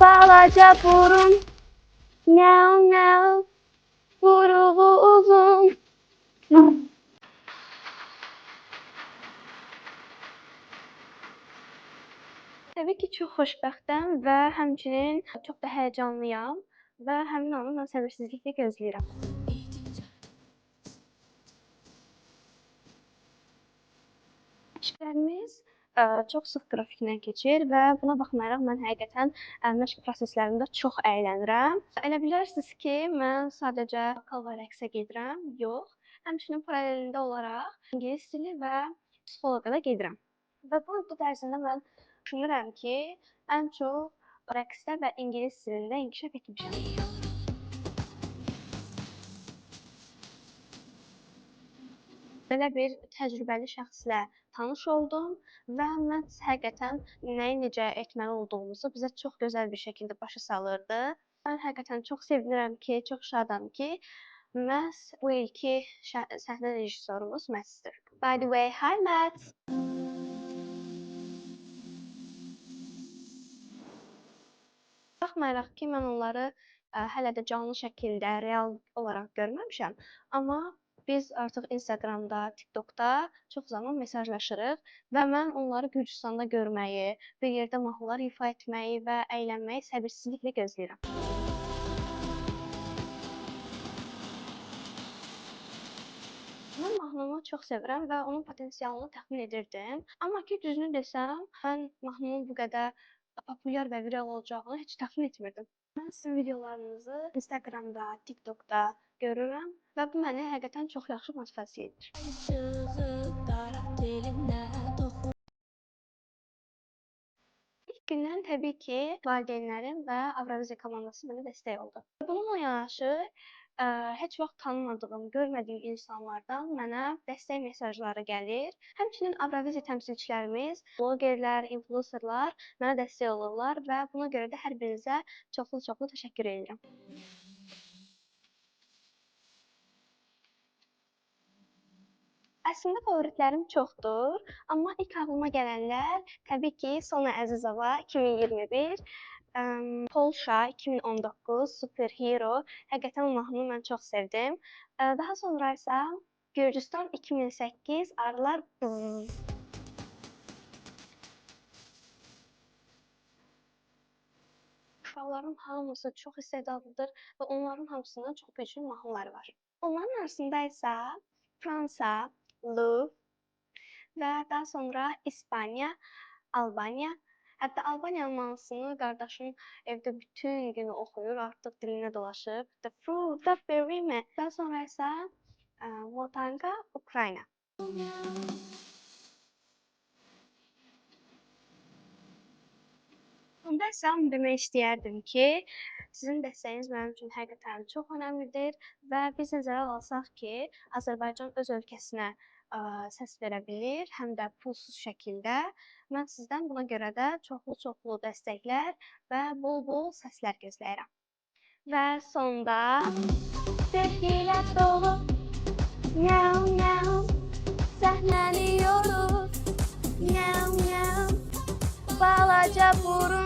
Balaca burun, miau miau, kuyruğu uzun. Təbii ki, çox xoşbəxtəm və həmçinin çox da həyəcanlıyam və həmin anı mən səbirsizliklə gözləyirəm. İşlərimiz çox sıx qrafiklə keçir və buna baxmayaraq mən həqiqətən məşq proseslərində çox əylənirəm. Elə bilərsiniz ki, mən sadəcə vokal və rəqsə gedirəm, yox. Həmçinin paralelində olaraq ingilis dili və psixoloqa da gedirəm. Və bu müddət ərzində mən düşünürəm ki, ən çox rəqsdə və ingilis dilində inkişaf etmişəm. Belə bir təcrübəli şəxslə tanış oldum və mən həqiqətən nəyi necə etməli olduğumuzu bizə çox gözəl bir şəkildə başa salırdı. Mən həqiqətən çox sevinirəm ki, çox şadam ki, məhz bu ilki səhnə rejissorumuz Mətsdir. By the way, hi Məts! Baxmayaraq ki, mən onları hələ də canlı şəkildə, real olaraq görməmişəm, amma biz artıq Instagramda, TikTokda çox zaman mesajlaşırıq və mən onları Gürcüstanda görməyi, bir yerdə mahnılar ifa etməyi və əylənməyi səbirsizliklə gözləyirəm. Mən mahnımı çox sevirəm və onun potensialını təxmin edirdim. Amma ki, düzünü desəm, mən mahnımın bu qədər populyar və viral olacağını heç təxmin etmirdim. Mən sizin videolarınızı Instagramda, TikTokda görürəm və bu məni həqiqətən çox yaxşı motivasiya edir. İlk gündən təbii ki, valideynlərim və Avroviziya komandası mənə dəstək oldu. Bununla yanaşı, heç vaxt tanımadığım, görmədiyim insanlardan mənə dəstək mesajları gəlir. Həmçinin Avroviziya təmsilçilərimiz, blogerlər, influencerlar mənə dəstək olurlar və buna görə də hər birinizə çoxlu-çoxlu təşəkkür edirəm. Əslində favoritlərim çoxdur, amma ilk ağlıma gələnlər təbii ki, Sona Əzizova 2021, Polşa 2019, Superhero, həqiqətən o mahnını mən çox sevdim. Daha sonra isə Gürcüstan 2008, Arılar Bzzz. Uşaqların hamısı çox istedadlıdır və onların hamısından çox güclü mahnıları var. Onların arasında isə Fransa, Louvre və daha sonra İspaniya, Albaniya. Hətta Albaniyanın mahnısını qardaşım evdə bütün günü oxuyur, artıq dilinə dolaşıb. The Fruit of Berime. Daha sonra isə Motanka, Ukrayna. Onda isə onu demək istəyərdim ki, sizin dəstəyiniz mənim üçün həqiqətən çox önəmlidir və biz nəzərə alsaq ki, Azərbaycan öz ölkəsinə səs verə bilir, həm də pulsuz şəkildə. Mən sizdən buna görə də çoxlu dəstəklər və bol-bol səslər gözləyirəm. Və sonda sevgilə dolu, miau miau, səhnəni yorur, miau miau, balaca burun.